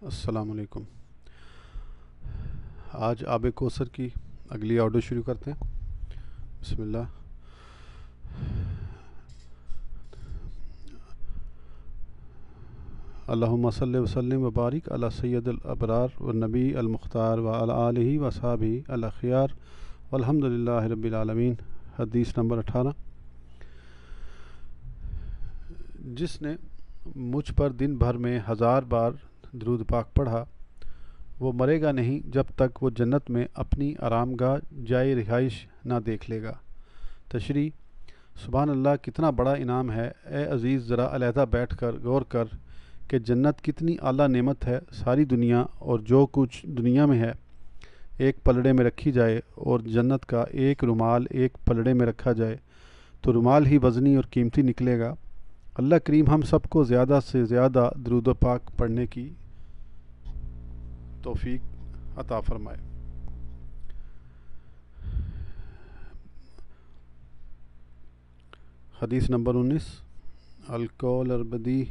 السلام علیکم۔ آج آب کوثر کی اگلی آڈیو شروع کرتے ہیں۔ بسم اللہ۔ اللہم صلی وسلم وبارک علی سید الابرار والنبی المختار وعلی آلہ وصحابہ الاخیار والحمد للہ رب العالمین۔ حدیث نمبر 18۔ جس نے مجھ پر دن بھر میں 1000 بار درود پاک پڑھا وہ مرے گا نہیں جب تک وہ جنت میں اپنی آرام گاہ جائے رہائش نہ دیکھ لے گا۔ تشریح: سبحان اللہ، کتنا بڑا انعام ہے۔ اے عزیز، ذرا علیحدہ بیٹھ کر غور کر کہ جنت کتنی اعلیٰ نعمت ہے۔ ساری دنیا اور جو کچھ دنیا میں ہے ایک پلڑے میں رکھی جائے اور جنت کا ایک رومال ایک پلڑے میں رکھا جائے تو رومال ہی وزنی اور قیمتی نکلے گا۔ اللہ کریم ہم سب کو زیادہ سے زیادہ درود و پاک پڑھنے کی توفیق عطا فرمائے۔ حدیث نمبر 19۔ القول اربدی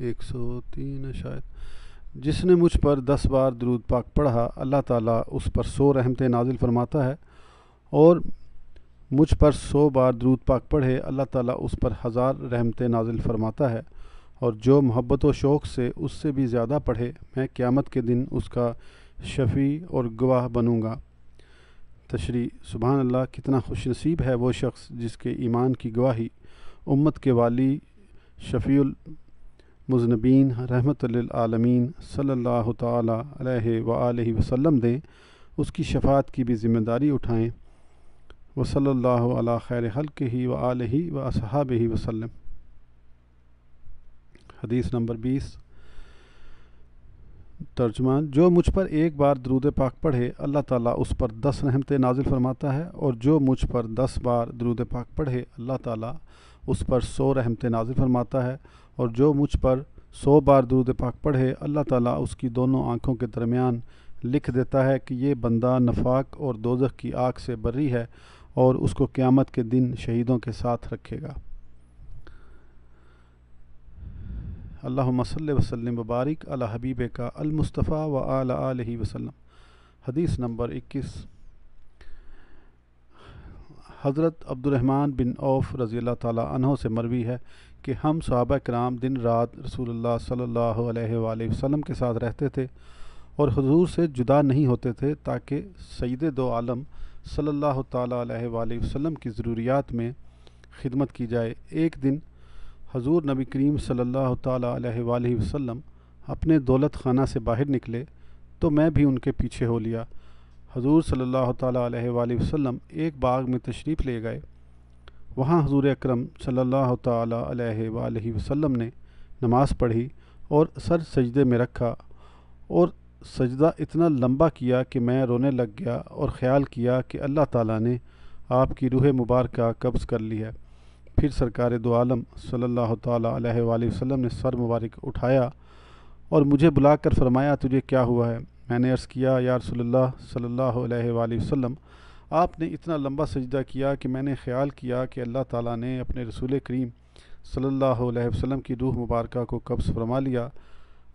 103 شاید۔ جس نے مجھ پر 10 بار درود پاک پڑھا اللہ تعالیٰ اس پر 100 رحمتیں نازل فرماتا ہے، اور مجھ پر 100 بار درود پاک پڑھے اللہ تعالیٰ اس پر 1000 رحمتیں نازل فرماتا ہے، اور جو محبت و شوق سے اس سے بھی زیادہ پڑھے میں قیامت کے دن اس کا شفیع اور گواہ بنوں گا۔ تشریح: سبحان اللہ، کتنا خوش نصیب ہے وہ شخص جس کے ایمان کی گواہی امت کے والی شفیع المذنبین رحمت للعالمین صلی اللہ تعالی علیہ وآلہ وسلم دیں، اس کی شفاعت کی بھی ذمہ داری اٹھائیں۔ وصلی اللہ علی خیر خلقہ وآلہ واصحابہ وسلم۔ حدیث نمبر 20۔ ترجمہ: جو مجھ پر ایک بار درود پاک پڑھے اللہ تعالیٰ اس پر 10 رحمتیں نازل فرماتا ہے، اور جو مجھ پر 10 بار درود پاک پڑھے اللہ تعالیٰ اس پر 100 رحمتیں نازل فرماتا ہے، اور جو مجھ پر 100 بار درود پاک پڑھے اللہ تعالیٰ اس کی دونوں آنکھوں کے درمیان لکھ دیتا ہے کہ یہ بندہ نفاق اور دوزخ کی آگ سے بری ہے، اور اس کو قیامت کے دن شہیدوں کے ساتھ رکھے گا۔ اللہم صلی وسلم وبارک علی حبیبک المصطفیٰ وعلی آلہ وسلم۔ حدیث نمبر 21۔ حضرت عبد الرحمن بن عوف رضی اللہ تعالیٰ عنہ سے مروی ہے کہ ہم صحابہ کرام دن رات رسول اللہ صلی اللہ علیہ وآلہ وسلم کے ساتھ رہتے تھے اور حضور سے جدا نہیں ہوتے تھے تاکہ سید دو عالم صلی اللہ تعالیٰ علیہ وآلہ وسلم کی ضروریات میں خدمت کی جائے۔ ایک دن حضور نبی کریم صلی اللہ تعالیٰ علیہ وآلہ وسلم اپنے دولت خانہ سے باہر نکلے تو میں بھی ان کے پیچھے ہو لیا۔ حضور صلی اللہ تعالیٰ علیہ وآلہ وسلم ایک باغ میں تشریف لے گئے۔ وہاں حضور اکرم صلی اللہ تعالیٰ علیہ وآلہ وسلم نے نماز پڑھی اور سر سجدے میں رکھا، اور سجدہ اتنا لمبا کیا کہ میں رونے لگ گیا اور خیال کیا کہ اللہ تعالیٰ نے آپ کی روح مبارکہ قبض کر لی ہے۔ پھر سرکار دو عالم صلی اللہ تعالیٰ علیہ وآلہ وسلم نے سر مبارک اٹھایا اور مجھے بلا کر فرمایا تجھے کیا ہوا ہے؟ میں نے عرض کیا یا رسول اللہ صلی اللہ علیہ وآلہ وسلم، آپ نے اتنا لمبا سجدہ کیا کہ میں نے خیال کیا کہ اللہ تعالیٰ نے اپنے رسول کریم صلی اللہ علیہ وسلم کی روح مبارکہ کو قبض فرما لیا،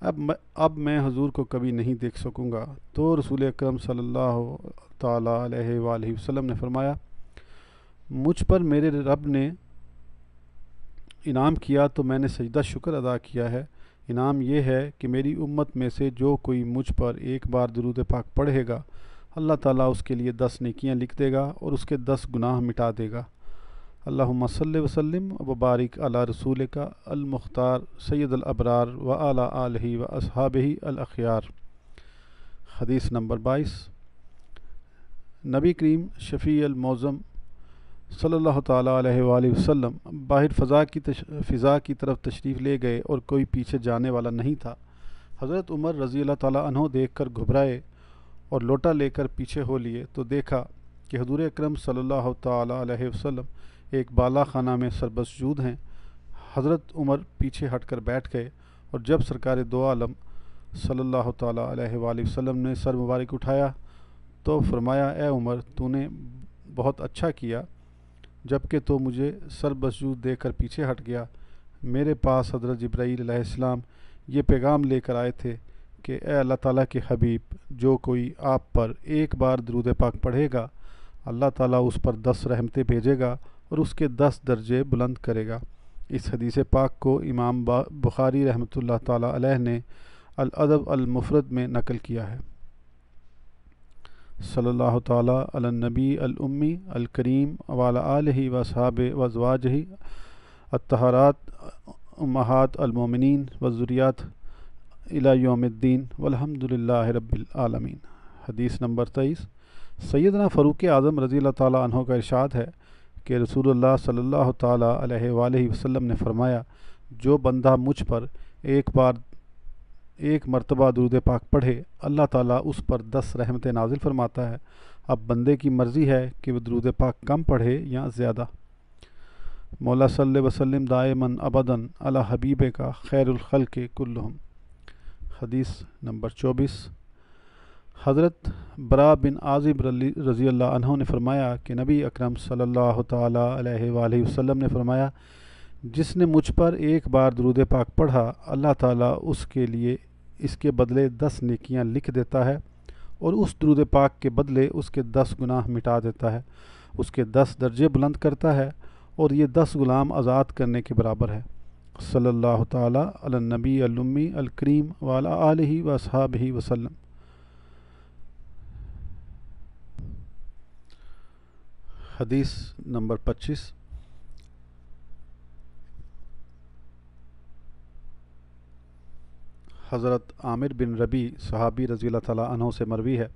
اب میں حضور کو کبھی نہیں دیکھ سکوں گا۔ تو رسول اکرم صلی اللہ تعالیٰ علیہ وآلہ وسلم نے فرمایا، مجھ پر میرے رب نے انعام کیا تو میں نے سجدہ شکر ادا کیا ہے۔ انعام یہ ہے کہ میری امت میں سے جو کوئی مجھ پر ایک بار درود پاک پڑھے گا اللہ تعالیٰ اس کے لیے 10 نیکیاں لکھ دے گا اور اس کے 10 گناہ مٹا دے گا۔ اللہم صلی وسلم وبارک علی رسولک المختار سید الابرار وعلی آلہ واصحابہ الاخیار۔ حدیث نمبر 22۔ نبی کریم شفیع المعظم صلی اللہ تعالیٰ علیہ وآلہ وسلم باہر فضا کی طرف تشریف لے گئے اور کوئی پیچھے جانے والا نہیں تھا۔ حضرت عمر رضی اللہ تعالیٰ عنہ دیکھ کر گھبرائے اور لوٹا لے کر پیچھے ہو لیے تو دیکھا کہ حضور اکرم صلی اللہ تعالیٰ علیہ وسلم ایک بالا خانہ میں سربسجود ہیں۔ حضرت عمر پیچھے ہٹ کر بیٹھ گئے، اور جب سرکار دو عالم صلی اللہ تعالیٰ علیہ وآلہ وسلم نے سر مبارک اٹھایا تو فرمایا، اے عمر، تو نے بہت اچھا کیا جبکہ تو مجھے سر بسجود دیکھ کر پیچھے ہٹ گیا۔ میرے پاس حضرت جبرائیل علیہ السلام یہ پیغام لے کر آئے تھے کہ اے اللہ تعالیٰ کے حبیب، جو کوئی آپ پر ایک بار درود پاک پڑھے گا، اللہ تعالیٰ اس پر 10 رحمتیں بھیجے گا اور اس کے 10 درجے بلند کرے گا۔ اس حدیث پاک کو امام بخاری رحمۃ اللہ تعالیٰ علیہ نے الادب المفرد میں نقل کیا ہے۔ صلی اللہ تعالیٰ علی النبی الامی الکریم وعلی آلہ واصحابہ وازواجہ الطاہرات امہات المومنین والذریات الی یوم الدین والحمد للہ رب العالمین۔ حدیث نمبر 23۔ سیدنا فاروق اعظم رضی اللہ تعالیٰ عنہ کا ارشاد ہے کہ رسول اللہ صلی اللہ تعالیٰ علیہ وآلہ وسلم نے فرمایا، جو بندہ مجھ پر ایک مرتبہ درود پاک پڑھے، اللہ تعالیٰ اس پر 10 رحمتیں نازل فرماتا ہے۔ اب بندے کی مرضی ہے کہ وہ درود پاک کم پڑھے یا زیادہ۔ مولا صلی وسلم دائماً ابداً علی حبیب کا خیر الخلق کلہم۔ حدیث نمبر 24۔ حضرت برا بن عازب رضی اللہ عنہ نے فرمایا کہ نبی اکرم صلی اللہ تعالیٰ علیہ وآلہ وسلم نے فرمایا، جس نے مجھ پر ایک بار درود پاک پڑھا، اللہ تعالیٰ اس کے لیے اس کے بدلے 10 نیکیاں لکھ دیتا ہے اور اس درود پاک کے بدلے اس کے 10 گناہ مٹا دیتا ہے، اس کے 10 درجے بلند کرتا ہے اور یہ 10 غلام آزاد کرنے کے برابر ہے۔ صلی اللہ تعالیٰ علی النبی الامی الکریم وعلی آلہ واصحابہ وسلم۔ حدیث نمبر 25۔ حضرت عامر بن ربی صحابی رضی اللہ تعالیٰ عنہ سے مروی ہے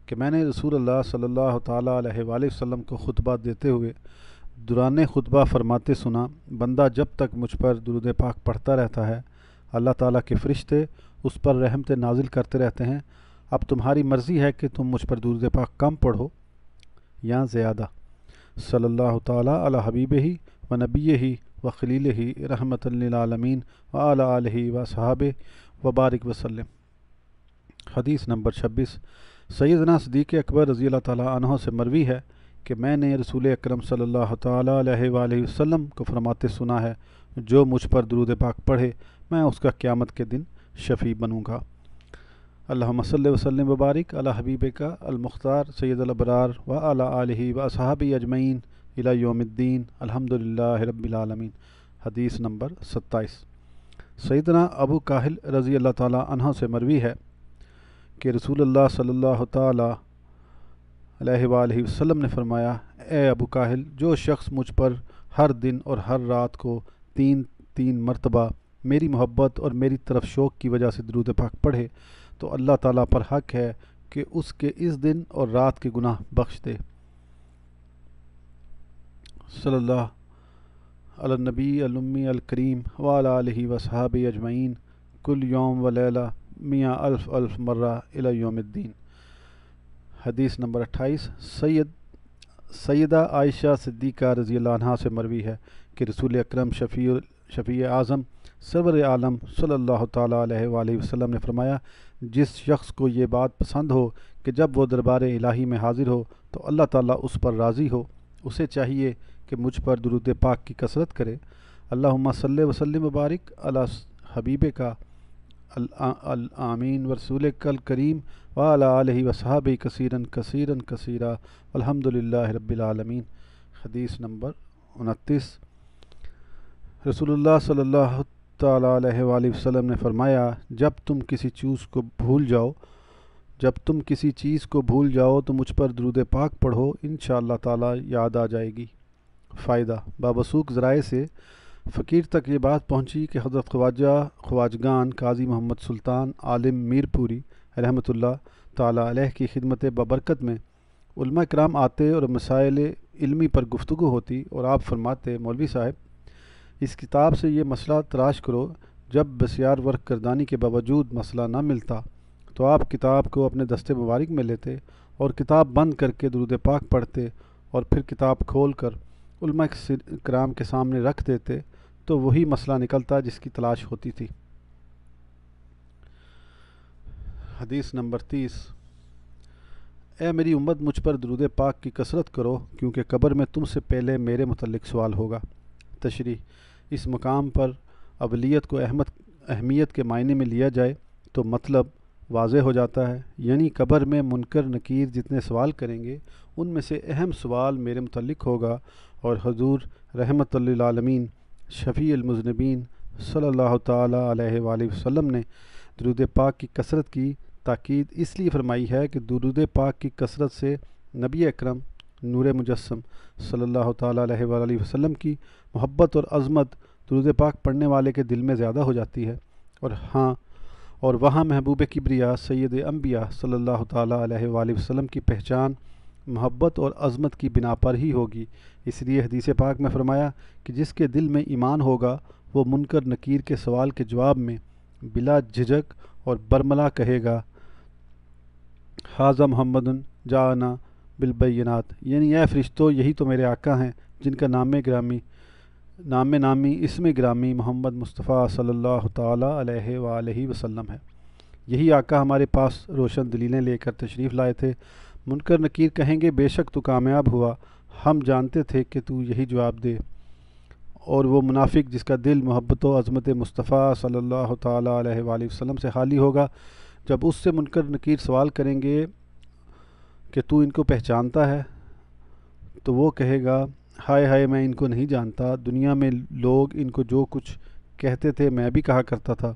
کہ میں نے رسول اللہ صلی اللہ تعالیٰ علیہ وآلہ وسلم کو خطبہ دیتے ہوئے دوران خطبہ فرماتے سنا، بندہ جب تک مجھ پر درود پاک پڑھتا رہتا ہے، اللہ تعالیٰ کے فرشتے اس پر رحمت نازل کرتے رہتے ہیں۔ اب تمہاری مرضی ہے کہ تم مجھ پر درود پاک کم پڑھو یا زیادہ۔ صلی اللہ تعالیٰ علی حبیبہ و نبیہ و خلیلہ رحمۃ للعالمین وعلی آلہ وصحابہ وبارک وسلم۔ حدیث نمبر 26۔ سیدنا صدیق اکبر رضی اللہ تعالیٰ عنہ سے مروی ہے کہ میں نے رسول اکرم صلی اللہ تعالیٰ علیہ وآلہ وسلم کو فرماتے سنا ہے، جو مجھ پر درود پاک پڑھے میں اس کا قیامت کے دن شفیع بنوں گا۔ اللہم صلی وسلم وبارک علی حبیبک المختار سید الابرار وعلی آلہ واصحابہ اجمعین الی یوم الدین الحمد للہ رب العالمین۔ حدیث نمبر 27۔ سیدنا ابو کاہل رضی اللہ تعالیٰ عنہ سے مروی ہے کہ رسول اللہ صلی اللہ تعالیٰ علیہ وآلہ وسلم نے فرمایا، اے ابو کاہل، جو شخص مجھ پر ہر دن اور ہر رات کو 3 مرتبہ میری محبت اور میری طرف شوق کی وجہ سے درود پاک پڑھے تو اللہ تعالیٰ پر حق ہے کہ اس کے اس دن اور رات کے گناہ بخش دے۔ صلی اللہ علی النبی الامی الکریم وعلی آلہ وصحابہ اجمعین کل یوم و لیلہ 100,000 مرہ الی یوم الدین۔ حدیث نمبر 28۔ سیدہ عائشہ صدیقہ رضی اللہ عنہا سے مروی ہے کہ رسول اکرم شفیع اعظم سرور عالم صلی اللہ تعالیٰ علیہ وآلہ وسلم نے فرمایا، جس شخص کو یہ بات پسند ہو کہ جب وہ دربار الہی میں حاضر ہو تو اللہ تعالیٰ اس پر راضی ہو، اسے چاہیے کہ مجھ پر درود پاک کی کثرت کرے۔ اللہم صلی وسلم وبارک علی حبیبک الآمین ورسولک الکریم وعلی آلہ وصحابہ کثیرا کثیرا کثیرا الحمد للہ رب العالمین۔ حدیث نمبر 29۔ رسول اللہ صلی اللہ تعالیٰ علیہ وآلہ وسلم نے فرمایا، جب تم کسی چیز کو بھول جاؤ تو مجھ پر درود پاک پڑھو، انشاءاللہ تعالیٰ یاد آ جائے گی۔ فائدہ: بابسوک ذرائع سے فقیر تک یہ بات پہنچی کہ حضرت خواجگان قاضی محمد سلطان عالم میر پوری رحمۃ اللہ تعالیٰ علیہ کی خدمت ببرکت میں علماء کرام آتے اور مسائل علمی پر گفتگو ہوتی اور آپ فرماتے، مولوی صاحب اس کتاب سے یہ مسئلہ تلاش کرو۔ جب بسیار ورق گردانی کے باوجود مسئلہ نہ ملتا تو آپ کتاب کو اپنے دستے مبارک میں لیتے اور کتاب بند کر کے درود پاک پڑھتے اور پھر کتاب کھول کر علماء کرام کے سامنے رکھ دیتے تو وہی مسئلہ نکلتا جس کی تلاش ہوتی تھی۔ حدیث نمبر 30۔ اے میری امت، مجھ پر درود پاک کی کثرت کرو کیونکہ قبر میں تم سے پہلے میرے متعلق سوال ہوگا۔ تشریح: اس مقام پر اولیت کو اہمیت کے معنی میں لیا جائے تو مطلب واضح ہو جاتا ہے۔ یعنی قبر میں منکر نکیر جتنے سوال کریں گے ان میں سے اہم سوال میرے متعلق ہوگا، اور حضور رحمت للعالمین شفیع المذنبین صلی اللہ تعالیٰ علیہ وآلہ وسلم نے درود پاک کی کثرت کی تاکید اس لیے فرمائی ہے کہ درود پاک کی کثرت سے نبی اکرم نور مجسم صلی اللہ تعالیٰ علیہ وآلہ وسلم کی محبت اور عظمت درود پاک پڑھنے والے کے دل میں زیادہ ہو جاتی ہے، اور وہاں محبوب کبریا سید انبیاء صلی اللہ تعالیٰ علیہ وآلہ وسلم کی پہچان محبت اور عظمت کی بنا پر ہی ہوگی۔ اس لیے حدیث پاک میں فرمایا کہ جس کے دل میں ایمان ہوگا وہ منکر نکیر کے سوال کے جواب میں بلا جھجک اور برملا کہے گا ھذا محمد جاءنا بالبینات، یعنی اے فرشتوں یہی تو میرے آقا ہیں جن کا نام نامی اسم گرامی محمد مصطفیٰ صلی اللہ تعالیٰ علیہ وآلہ وسلم ہے۔ یہی آقا ہمارے پاس روشن دلیلیں لے کر تشریف لائے تھے۔ منکر نکیر کہیں گے بے شک تو کامیاب ہوا، ہم جانتے تھے کہ تو یہی جواب دے۔ اور وہ منافق جس کا دل محبت و عظمت مصطفیٰ صلی اللہ تعالیٰ علیہ وآلہ وسلم سے خالی ہوگا، جب اس سے منکر نکیر سوال کریں گے کہ تو ان کو پہچانتا ہے، تو وہ کہے گا ہائے ہائے میں ان کو نہیں جانتا، دنیا میں لوگ ان کو جو کچھ کہتے تھے میں بھی کہا کرتا تھا۔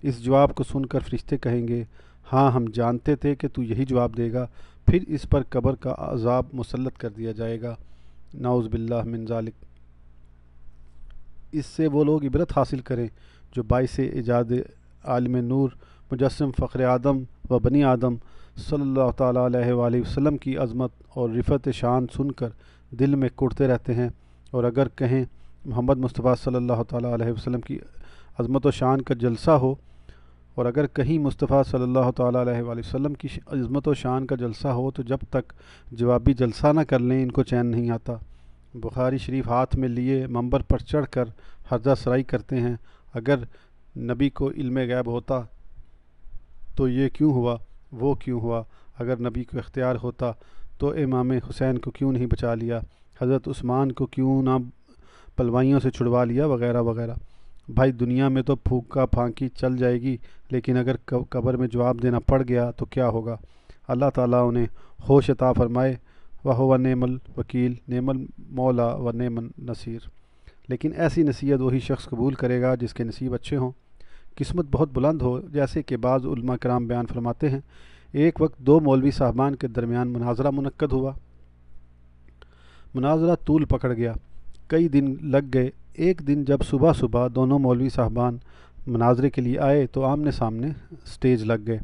اس جواب کو سن کر فرشتے کہیں گے ہاں ہم جانتے تھے کہ تو یہی جواب دے گا، پھر اس پر قبر کا عذاب مسلط کر دیا جائے گا، نعوذ باللہ من ذالک۔ اس سے وہ لوگ عبرت حاصل کریں جو باعث ایجاد عالم نور مجسم فخر آدم و بنی آدم صلی اللہ تعالیٰ علیہ وآلہ وسلم کی عظمت اور رفعت شان سن کر دل میں کڑتے رہتے ہیں، اور اگر کہیں محمد مصطفیٰ صلی اللہ تعالیٰ علیہ وسلم کی عظمت و شان کا جلسہ ہو، اور اگر کہیں مصطفیٰ صلی اللہ تعالیٰ علیہ وآلہ وسلم کی عظمت و شان کا جلسہ ہو تو جب تک جوابی جلسہ نہ کر لیں ان کو چین نہیں آتا۔ بخاری شریف ہاتھ میں لیے منبر پر چڑھ کر ہرزہ سرائی کرتے ہیں، اگر نبی کو علم غیب ہوتا تو یہ کیوں ہوا وہ کیوں ہوا، اگر نبی کو اختیار ہوتا تو امام حسین کو کیوں نہیں بچا لیا، حضرت عثمان کو کیوں نہ پلوائیوں سے چھڑوا لیا، وغیرہ وغیرہ۔ بھائی دنیا میں تو پھونکا پھانکی چل جائے گی، لیکن اگر قبر میں جواب دینا پڑ گیا تو کیا ہوگا؟ اللہ تعالیٰ انہیں ہوش عطا فرمائے۔ وَهُوَ نعم الوکیل، نعم المولا و نعم النصیر۔ لیکن ایسی نصیحت وہی شخص قبول کرے گا جس کے نصیب اچھے ہوں، قسمت بہت بلند ہو، جیسے کہ بعض علماء کرام بیان فرماتے ہیں ایک وقت دو مولوی صاحبان کے درمیان مناظرہ منعقد ہوا۔ مناظرہ طول پکڑ گیا، کئی دن لگ گئے۔ ایک دن جب صبح صبح دونوں مولوی صاحبان مناظرے کے لیے آئے تو آمنے سامنے سٹیج لگ گئے۔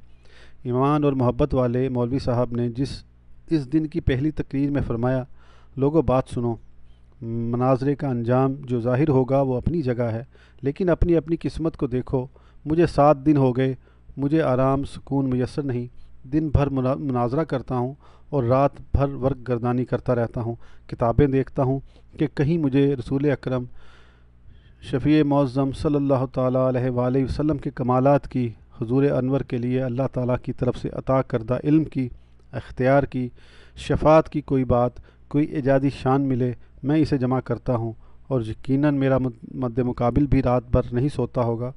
ایمان اور محبت والے مولوی صاحب نے اس دن کی پہلی تقریر میں فرمایا لوگوں بات سنو، مناظرے کا انجام جو ظاہر ہوگا وہ اپنی جگہ ہے، لیکن اپنی اپنی قسمت کو دیکھو۔ مجھے 7 دن ہو گئے، مجھے آرام سکون میسر نہیں، دن بھر مناظرہ کرتا ہوں اور رات بھر ورق گردانی کرتا رہتا ہوں، کتابیں دیکھتا ہوں کہ کہیں مجھے رسول اکرم شفیع معظم صلی اللہ تعالیٰ علیہ وآلہ وسلم کے کمالات کی، حضور انور کے لیے اللہ تعالیٰ کی طرف سے عطا کردہ علم کی، اختیار کی، شفاعت کی کوئی بات، کوئی ایجادی شان ملے، میں اسے جمع کرتا ہوں، اور یقیناً میرا مد مقابل بھی رات بھر نہیں سوتا ہوگا،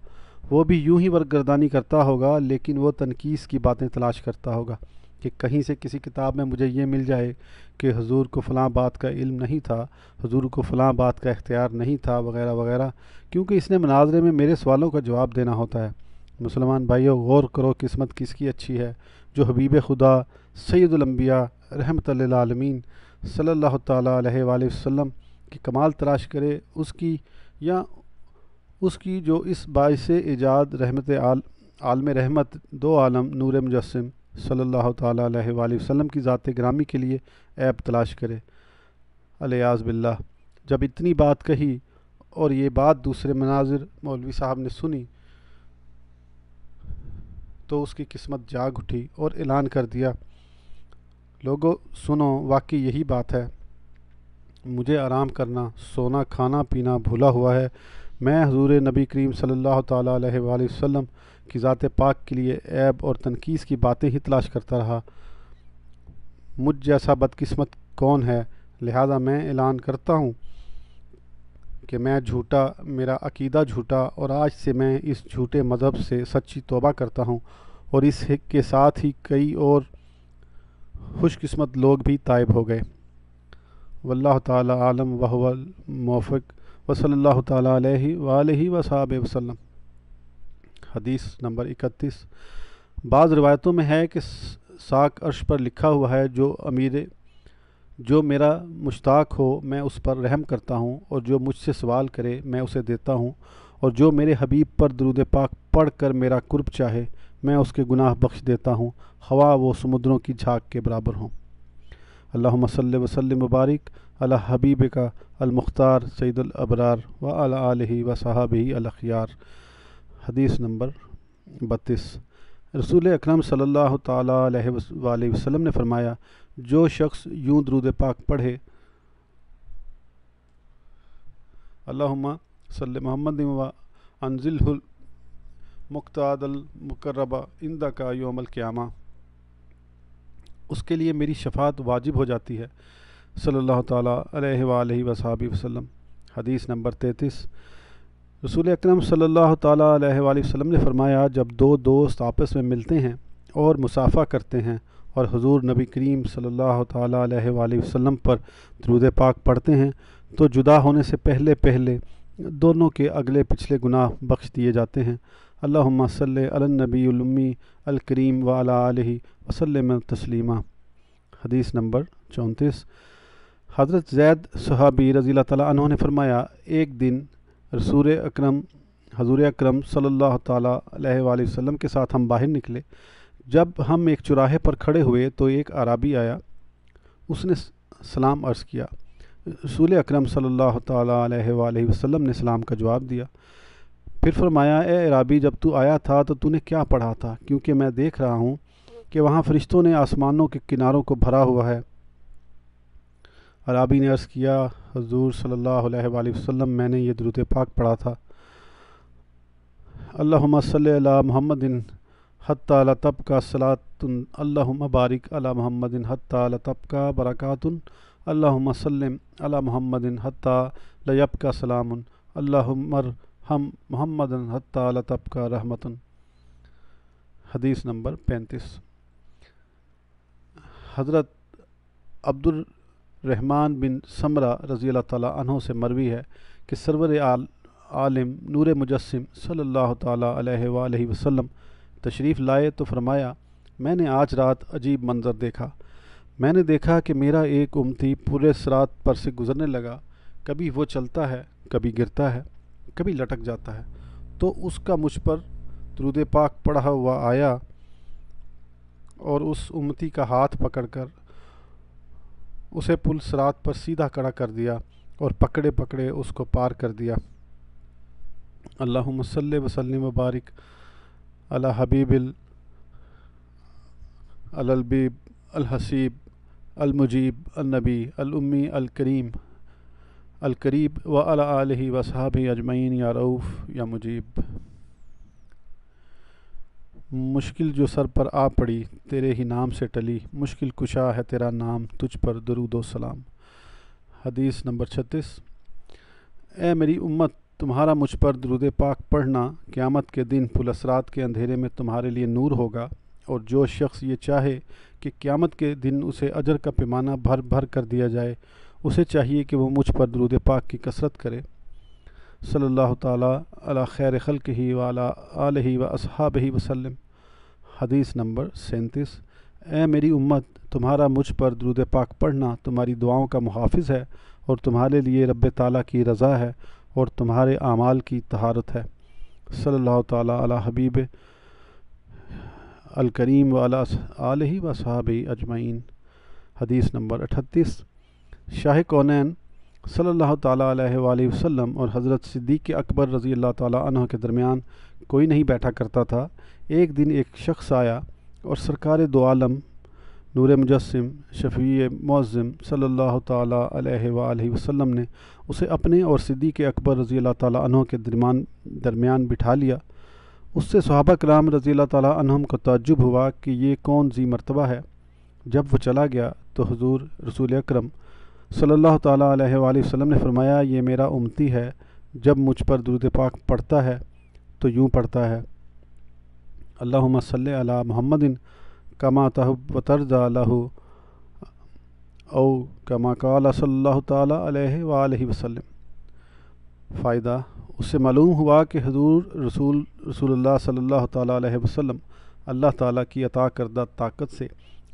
وہ بھی یوں ہی ورق گردانی کرتا ہوگا، لیکن وہ تنقیص کی باتیں تلاش کرتا ہوگا کہ کہیں سے کسی کتاب میں مجھے یہ مل جائے کہ حضور کو فلاں بات کا علم نہیں تھا، حضور کو فلاں بات کا اختیار نہیں تھا، وغیرہ وغیرہ، کیونکہ اس نے مناظرے میں میرے سوالوں کا جواب دینا ہوتا ہے۔ مسلمان بھائیو غور کرو قسمت کس کی اچھی ہے، جو حبیب خدا سید الانبیاء رحمت للعالمین صلی اللہ تعالیٰ علیہ وآلہ وسلم کی کمال تلاش کرے، اس کی یا اس کی جو اس باعث ایجاد رحمت عالم رحمت دو عالم نور مجسم صلی اللہ تعالیٰ علیہ وآلہ وسلم کی ذات گرامی کے لیے عیب تلاش کرے، الیاذ باللہ۔ جب اتنی بات کہی اور یہ بات دوسرے مناظر مولوی صاحب نے سنی تو اس کی قسمت جاگ اٹھی اور اعلان کر دیا لوگوں سنو، واقعی یہی بات ہے، مجھے آرام کرنا، سونا، کھانا پینا بھولا ہوا ہے، میں حضور نبی کریم صلی اللہ تعالیٰ علیہ وآلہ وسلم کی ذات پاک کے لیے عیب اور تنقیص کی باتیں ہی تلاش کرتا رہا۔ مجھ جیسا بدقسمت کون ہے؟ لہذا میں اعلان کرتا ہوں کہ میں جھوٹا، میرا عقیدہ جھوٹا، اور آج سے میں اس جھوٹے مذہب سے سچی توبہ کرتا ہوں اور اس کے ساتھ ہی کئی اور خوش قسمت لوگ بھی طائب ہو گئے۔ واللہ تعالی عالم وهو الموفق، وصلی اللہ تعالی علیہ وآلہ وصحبہ وسلم۔ حدیث نمبر 31۔ بعض روایتوں میں ہے کہ ساق عرش پر لکھا ہوا ہے، جو میرا مشتاق ہو میں اس پر رحم کرتا ہوں، اور جو مجھ سے سوال کرے میں اسے دیتا ہوں، اور جو میرے حبیب پر درود پاک پڑھ کر میرا قرب چاہے میں اس کے گناہ بخش دیتا ہوں، خواہ وہ سمندروں کی جھاگ کے برابر ہوں۔ اللہم صلی وسلم وبارک علی حبیبک المختار سید الابرار وعلی آلہ وصحبہ الاخیار۔ حدیث نمبر 32۔ رسول اکرم صلی اللہ تعالیٰ علیہ وآلہ وسلم نے فرمایا، جو شخص یوں درود پاک پڑھے، اللہم صلی محمد و انزلہ المقتاد المقرب عندک یوم القیامہ، اس کے لیے میری شفاعت واجب ہو جاتی ہے، صلی اللہ تعالیٰ علیہ وآلہ وصحبہ وسلم۔ حدیث نمبر 33۔ رسول اکرم صلی اللہ تعالیٰ علیہ وآلہ وسلم نے فرمایا، جب دو دوست آپس میں ملتے ہیں اور مصافحہ کرتے ہیں اور حضور نبی کریم صلی اللہ تعالیٰ علیہ وآلہ وسلم پر درود پاک پڑھتے ہیں تو جدا ہونے سے پہلے دونوں کے اگلے پچھلے گناہ بخش دیے جاتے ہیں۔ اللہم صلی علی النبی الامی الکریم وعلی آلہ وسلم تسلیما۔ حدیث نمبر 34۔ حضرت زید صحابی رضی اللہ تعالیٰ عنہ نے فرمایا، ایک دن حضور اکرم صلی اللہ تعالیٰ علیہ وآلہ وسلم کے ساتھ ہم باہر نکلے۔ جب ہم ایک چوراہے پر کھڑے ہوئے تو ایک اعرابی آیا، اس نے سلام عرض کیا۔ رسول اکرم صلی اللہ تعالیٰ علیہ وآلہ وسلم نے سلام کا جواب دیا، پھر فرمایا، اے اعرابی، جب تو آیا تھا تو نے کیا پڑھا تھا؟ کیونکہ میں دیکھ رہا ہوں کہ وہاں فرشتوں نے آسمانوں کے کناروں کو بھرا ہوا ہے۔ اعرابی نے عرض کیا، حضور صلی اللہ علیہ وآلہ وسلم، میں نے یہ درود پاک پڑھا تھا، اللہم صلی علی محمد حتی لتبقى صلاۃ، اللہم بارک علی محمد حتی لتبقى برکات، اللہم سلم علی محمد حتی لیبقى سلام، اللہم ارحم محمد حتی لتبقى رحمت۔ حدیث نمبر 35۔ حضرت عبد الرحمن بن سمرہ رضی اللہ تعالیٰ عنہ سے مروی ہے کہ سرور عالم نور مجسم صلی اللہ تعالیٰ علیہ وآلہ وسلم تشریف لائے تو فرمایا، میں نے آج رات عجیب منظر دیکھا۔ میں نے دیکھا کہ میرا ایک امتی پورے صراط پر سے گزرنے لگا، کبھی وہ چلتا ہے، کبھی گرتا ہے، کبھی لٹک جاتا ہے، تو اس کا مجھ پر درود پاک پڑھا ہوا آیا اور اس امتی کا ہاتھ پکڑ کر اسے پل صراط پر سیدھا کھڑا کر دیا اور پکڑے اس کو پار کر دیا۔ اللہم صلی وسلم وبارک علی حبیب الالبیب الحسیب المجیب النبی الامی الکریم القریب وعلی آلہ وصحبہ اجمعین یا رؤوف یا مجیب۔ مشکل جو سر پر آ پڑی تیرے ہی نام سے ٹلی، مشکل کشا ہے تیرا نام، تجھ پر درود و سلام۔ حدیث نمبر 36۔ اے میری امت، تمہارا مجھ پر درود پاک پڑھنا قیامت کے دن پل صراط کے اندھیرے میں تمہارے لیے نور ہوگا، اور جو شخص یہ چاہے کہ قیامت کے دن اسے اجر کا پیمانہ بھر کر دیا جائے، اسے چاہیے کہ وہ مجھ پر درود پاک کی کثرت کرے، صلی اللہ تعالیٰ علی خیر خلقہ وعلی آلہ واصحابہ وسلم۔ حدیث نمبر 37۔ اے میری امت، تمہارا مجھ پر درود پاک پڑھنا تمہاری دعاؤں کا محافظ ہے، اور تمہارے لیے رب تعالیٰ کی رضا ہے اور تمہارے اعمال کی طہارت ہے، صلی اللہ تعالیٰ علی حبیب الکریم وعلی آلہ وصحبہ اجمعین۔ حدیث نمبر 38۔ شاہ کونین صلی اللہ تعالیٰ علیہ وآلہ وسلم اور حضرت صدیق اکبر رضی اللہ تعالیٰ عنہ کے درمیان کوئی نہیں بیٹھا کرتا تھا۔ ایک دن ایک شخص آیا اور سرکار دو عالم نور مجسم شفیع معظم صلی اللہ تعالیٰ علیہ وآلہ وسلم نے اسے اپنے اور صدیق اکبر رضی اللہ تعالیٰ عنہ کے درمیان بٹھا لیا۔ اس سے صحابہ کرام رضی اللہ تعالیٰ عنہم کو تعجب ہوا کہ یہ کون ذی مرتبہ ہے۔ جب وہ چلا گیا تو حضور رسول اکرم صلی اللہ تعالیٰ علیہ وآلہ وسلم نے فرمایا، یہ میرا امتی ہے، جب مجھ پر درود پاک پڑھتا ہے تو یوں پڑھتا ہے، اللہم صلی علی محمد کما تحب و ترضى لہ او کما قال صلی اللہ تعالی علیہ وآلہ وسلم۔ فائدہ، اس سے معلوم ہوا کہ حضور رسول اللہ صلی اللہ تعالیٰ علیہ وسلم اللہ تعالیٰ کی عطا کردہ طاقت سے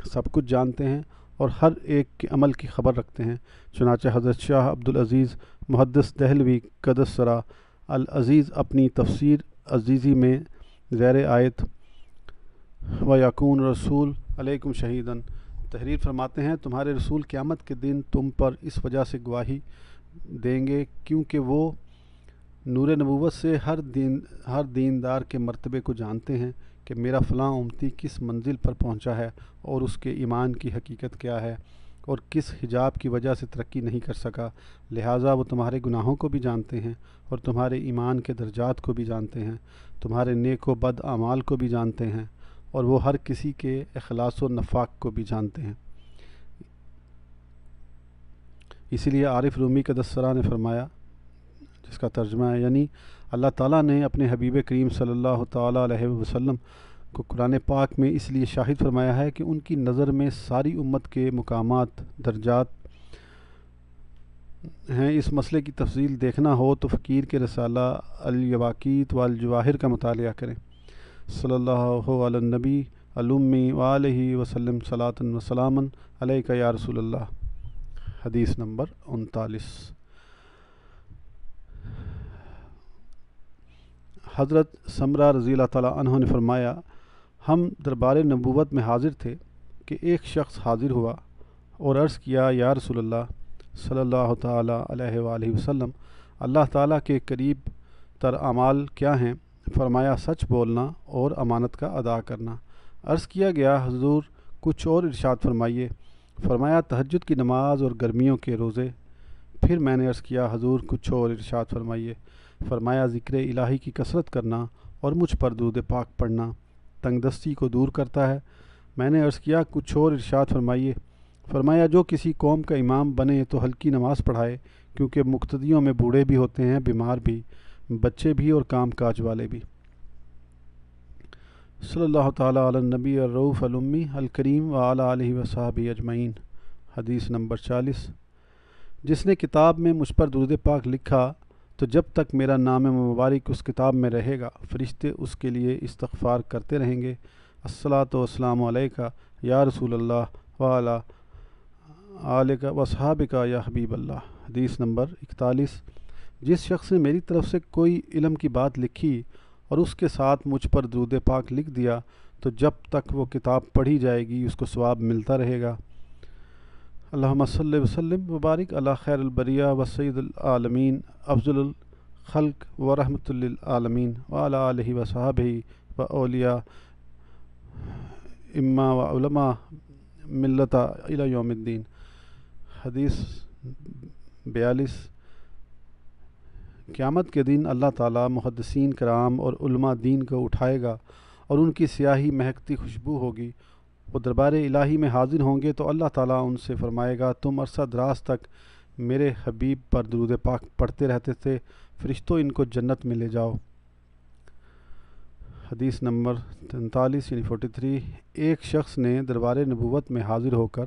سب کچھ جانتے ہیں اور ہر ایک کے عمل کی خبر رکھتے ہیں۔ چنانچہ حضرت شاہ عبدالعزیز محدث دہلوی قدس سرا العزیز اپنی تفسیر عزیزی میں زیر آیت وَيَكُونُ رسول علیکم شہیداً تحریر فرماتے ہیں، تمہارے رسول قیامت کے دن تم پر اس وجہ سے گواہی دیں گے کیونکہ وہ نور نبوت سے ہر دیندار کے مرتبے کو جانتے ہیں کہ میرا فلاں امتی کس منزل پر پہنچا ہے اور اس کے ایمان کی حقیقت کیا ہے اور کس حجاب کی وجہ سے ترقی نہیں کر سکا، لہٰذا وہ تمہارے گناہوں کو بھی جانتے ہیں اور تمہارے ایمان کے درجات کو بھی جانتے ہیں، تمہارے نیک و بد اعمال کو بھی جانتے ہیں اور وہ ہر کسی کے اخلاص و نفاق کو بھی جانتے ہیں۔ اسی لیے عارف رومی قدس سرا نے فرمایا، جس کا ترجمہ ہے، یعنی اللہ تعالیٰ نے اپنے حبیب کریم صلی اللہ تعالیٰ علیہ وسلم کو قرآن پاک میں اس لیے شاہد فرمایا ہے کہ ان کی نظر میں ساری امت کے مقامات درجات ہیں۔ اس مسئلے کی تفصیل دیکھنا ہو تو فقیر کے رسالہ الیواقیت والجواہر کا مطالعہ کریں۔ صلی اللہ علی النبی الامی وآلہ وسلم صلاۃ وسلاما علیک یا رسول اللہ۔ حدیث نمبر 39۔ حضرت سمرہ رضی اللہ تعالیٰ عنہ نے فرمایا، ہم دربار نبوت میں حاضر تھے کہ ایک شخص حاضر ہوا اور عرض کیا، یا رسول اللہ صلی اللہ تعالیٰ علیہ وآلہ وسلم، اللہ تعالیٰ کے قریب تر اعمال کیا ہیں؟ فرمایا، سچ بولنا اور امانت کا ادا کرنا۔ عرض کیا گیا، حضور کچھ اور ارشاد فرمائیے۔ فرمایا، تہجد کی نماز اور گرمیوں کے روزے۔ پھر میں نے عرض کیا، حضور کچھ اور ارشاد فرمائیے۔ فرمایا، ذکر الہی کی کثرت کرنا اور مجھ پر درود پاک پڑھنا تنگ دستی کو دور کرتا ہے۔ میں نے عرض کیا، کچھ اور ارشاد فرمائیے۔ فرمایا، جو کسی قوم کا امام بنے تو ہلکی نماز پڑھائے، کیونکہ مقتدیوں میں بوڑھے بھی ہوتے ہیں، بیمار بھی، بچے بھی اور کام کاج والے بھی۔ صلی اللہ تعالیٰ علی النبی الرؤوف الامی الکریم وعلی آلہ وصحبہ اجمعین۔ حدیث نمبر 40۔ جس نے کتاب میں مجھ پر درود پاک لکھا تو جب تک میرا نام مبارک اس کتاب میں رہے گا، فرشتے اس کے لیے استغفار کرتے رہیں گے، الصلاۃ والسلام علیک یا رسول اللہ وعلی آلک وصحابک یا حبیب اللہ۔ حدیث نمبر 41۔ جس شخص نے میری طرف سے کوئی علم کی بات لکھی اور اس کے ساتھ مجھ پر درود پاک لکھ دیا تو جب تک وہ کتاب پڑھی جائے گی اس کو ثواب ملتا رہے گا۔ اللہم صلی وسلم وبارک علی خیر البریہ و سید العالمین افضل الخلق و رحمۃ للعالمین وعلی آلہ وصحبہ و اولیاء اما و علماء ملت الی یوم الدین۔ حدیث 42۔ قیامت کے دن اللہ تعالیٰ محدثین کرام اور علماء دین کو اٹھائے گا اور ان کی سیاہی مہکتی خوشبو ہوگی۔ وہ دربار الہی میں حاضر ہوں گے تو اللہ تعالیٰ ان سے فرمائے گا، تم عرصہ دراز تک میرے حبیب پر درود پاک پڑھتے رہتے تھے، فرشتوں ان کو جنت میں لے جاؤ۔ حدیث نمبر 43 یعنی 43۔ ایک شخص نے دربار نبوت میں حاضر ہو کر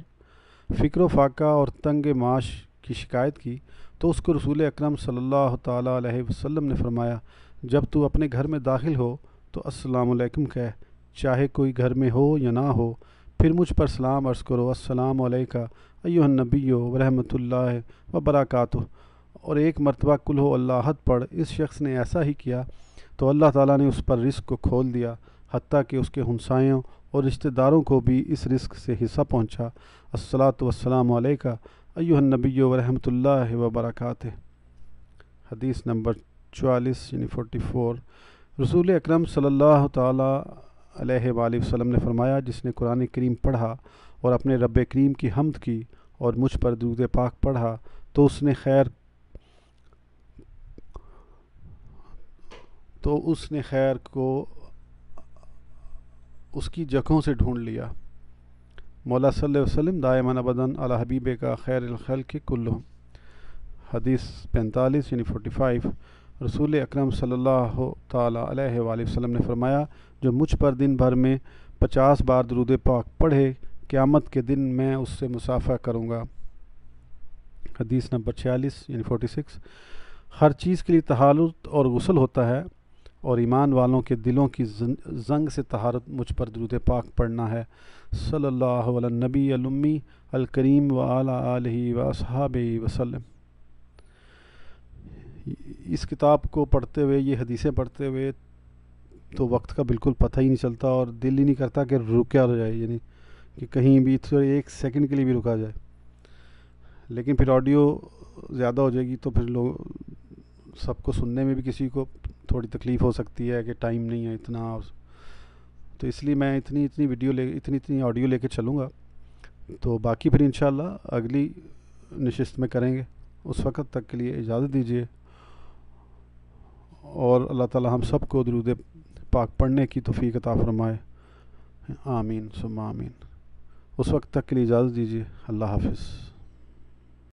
فکر و فاقہ اور تنگ معاش کی شکایت کی تو اس کو رسول اکرم صلی اللہ تعالیٰ علیہ وسلم نے فرمایا، جب تو اپنے گھر میں داخل ہو تو السلام علیکم کہہ، چاہے کوئی گھر میں ہو یا نہ ہو، پھر مجھ پر سلام عرض کرو، السلام علیکہ ایھا النبی ورحمۃ اللہ وبرکاتہ، اور ایک مرتبہ قل ھو اللہ احد پڑھ۔ اس شخص نے ایسا ہی کیا تو اللہ تعالیٰ نے اس پر رزق کو کھول دیا، حتیٰ کہ اس کے ہمسایوں اور رشتہ داروں کو بھی اس رزق سے حصہ پہنچا۔ الصلاۃ والسلام علیکہ ایھا النبی ورحمۃ اللہ وبرکاتہ۔ حدیث نمبر 44 یعنی 44۔ رسول اکرم صلی اللہ تعالیٰ علیہ وآلہ وسلم نے فرمایا، جس نے قرآن کریم پڑھا اور اپنے رب کریم کی حمد کی اور مجھ پر درود پاک پڑھا تو اس نے خیر کو اس کی جگہوں سے ڈھونڈ لیا۔ مولا صلی اللہ علیہ وسلم دائماً ابداً علی حبیب کا خیر الخلق کلہم۔ حدیث 45 یعنی 45۔ رسول اکرم صلی اللہ تعالیٰ علیہ وآلہ وسلم نے فرمایا، جو مجھ پر دن بھر میں 50 بار درود پاک پڑھے، قیامت کے دن میں اس سے مصافحہ کروں گا۔ حدیث نمبر 46 یعنی 46۔ ہر چیز کے لیے طہارت اور غسل ہوتا ہے، اور ایمان والوں کے دلوں کی زنگ سے طہارت مجھ پر درود پاک پڑھنا ہے۔ صلی اللہ علی النبی الامی الکریم وعلی آلہ واصحابہ وسلم۔ اس کتاب کو پڑھتے ہوئے، یہ حدیثیں پڑھتے ہوئے تو وقت کا بالکل پتہ ہی نہیں چلتا، اور دل ہی نہیں کرتا کہ رکا جائے، یعنی کہ کہیں بھی ایک سیکنڈ کے لیے بھی رکا جائے۔ لیکن پھر آڈیو زیادہ ہو جائے گی تو پھر لوگ سب کو سننے میں بھی کسی کو تھوڑی تکلیف ہو سکتی ہے کہ ٹائم نہیں ہے اتنا، تو اس لیے میں اتنی آڈیو لے کے چلوں گا۔ تو باقی پھر انشاءاللہ اگلی نشست میں کریں گے۔ اس وقت تک کے لیے اجازت دیجیے، اور اللہ تعالی ہم سب کو درود پاک پڑھنے کی توفیق عطا فرمائے، آمین ثم آمین۔ اس وقت تک کے لیے اجازت دیجیے، اللہ حافظ۔